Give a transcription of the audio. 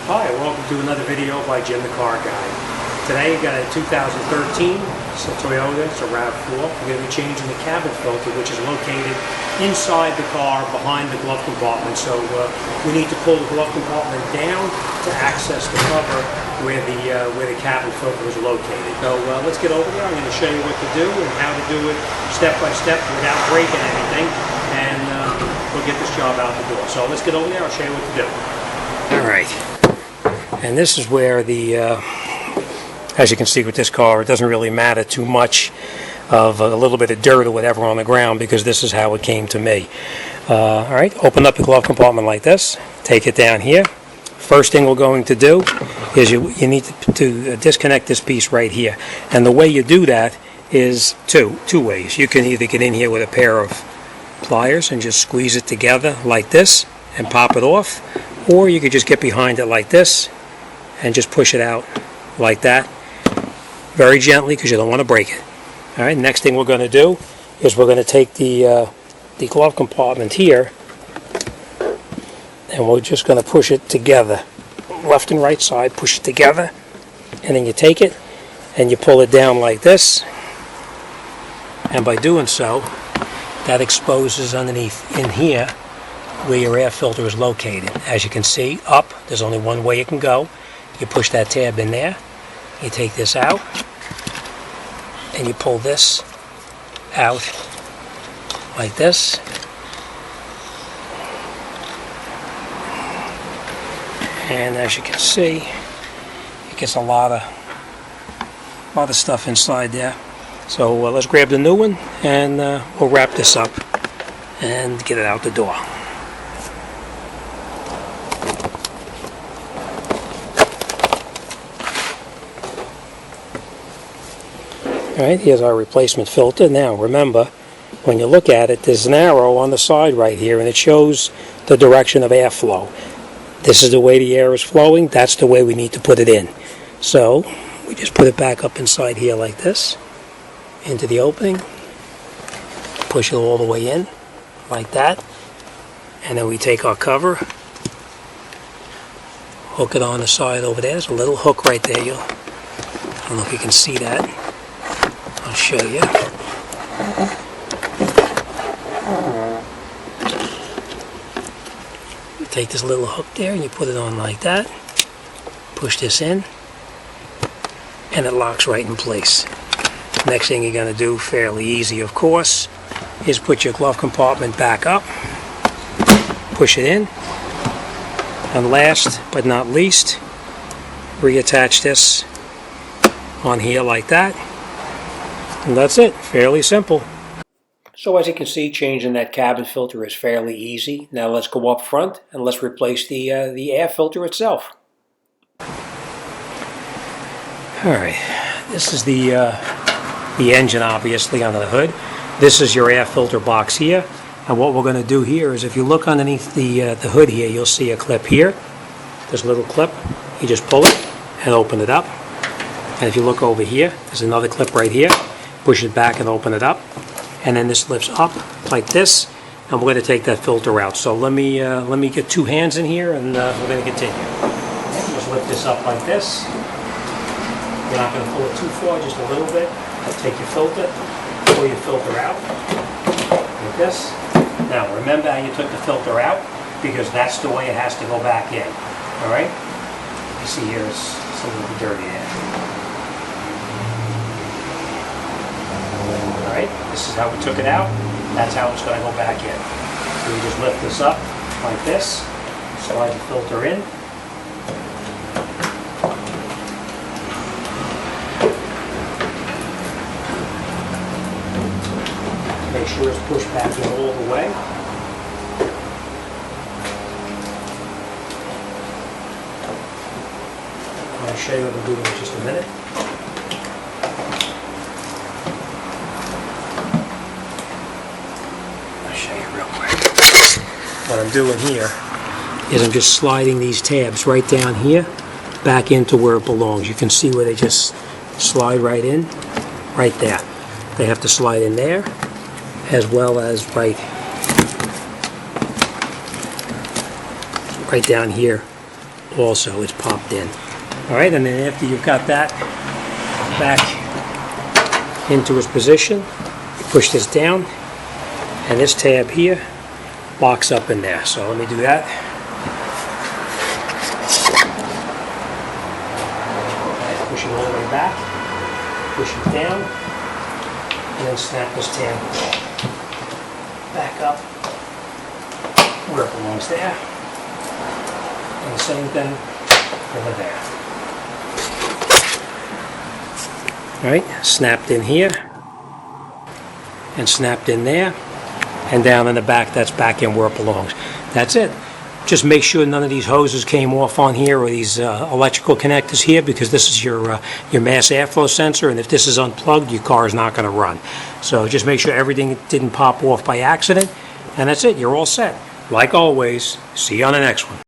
Hi, and welcome to another video by Jim the Car Guy. Today I got a 2013 Toyota, it's a RAV4. We're going to be changing the cabin filter, which is located inside the car behind the glove compartment. So we need to pull the glove compartment down to access the cover where the cabin filter is located. So let's get over there. I'm going to show you what to do and how to do it step by step without breaking anything, and we'll get this job out the door. So let's get over there. I'll show you what to do. All right. And this is where as you can see with this car, it doesn't really matter too much of a little bit of dirt or whatever on the ground, because this is how it came to me. All right, open up the glove compartment like this, take it down here. First thing we're going to do is you need to disconnect this piece right here. And the way you do that is two ways. You can either get in here with a pair of pliers and just squeeze it together like this and pop it off, or you could just get behind it like this and just push it out like that, very gently, because you don't want to break it. All right, next thing we're going to do is we're going to take the glove compartment here, and we're just going to push it together, left and right side, push it together, and then you take it and you pull it down like this, and by doing so, that exposes underneath in here where your air filter is located. As you can see, up, there's only one way it can go. You push that tab in there, you take this out, and you pull this out like this. And as you can see, it gets a lot of stuff inside there. So let's grab the new one, and we'll wrap this up and get it out the door. Alright, here's our replacement filter. Now remember, when you look at it, there's an arrow on the side right here, and it shows the direction of airflow. This is the way the air is flowing, that's the way we need to put it in. So we just put it back up inside here like this, into the opening, push it all the way in like that, and then we take our cover, hook it on the side over there. There's a little hook right there. I don't know if you can see that. I'll show you. You take this little hook there and you put it on like that, push this in, and it locks right in place. Next thing you're going to do, fairly easy of course, is put your glove compartment back up, push it in, and last but not least, reattach this on here like that. And that's it, fairly simple. So as you can see, changing that cabin filter is fairly easy. Now let's go up front and let's replace the air filter itself. Alright, this is the engine obviously under the hood. This is your air filter box here. And what we're going to do here is, if you look underneath the hood here, you'll see a clip here. There's a little clip. You just pull it and open it up. And if you look over here, there's another clip right here. Push it back and open it up, and then this lifts up like this, and we're going to take that filter out. So let me get two hands in here, and we're going to continue. Just lift this up like this. You're not going to pull it too far, just a little bit. Take your filter, pull your filter out like this. Now remember how you took the filter out, because that's the way it has to go back in. All right. You see here it's a little bit dirty there. Alright, this is how we took it out. That's how it's going to go back in. So you just lift this up like this, slide the filter in. Make sure it's pushed back in all the way. I'm going to show you what I'm doing in just a minute. What I'm doing here is I'm just sliding these tabs right down here back into where it belongs. You can see where they just slide right in, right there. They have to slide in there, as well as right down here also is popped in. All right, and then after you've got that back into its position, you push this down, and this tab here locks up in there. So let me do that. Push it all the way back, push it down, and then snap this tab back up where it belongs there. And the same thing over there. Alright, snapped in here, and snapped in there, and down in the back, that's back in where it belongs. That's it. Just make sure none of these hoses came off on here, or these electrical connectors here, because this is your mass airflow sensor, and if this is unplugged, your car is not going to run. So just make sure everything didn't pop off by accident, and that's it. You're all set. Like always, see you on the next one.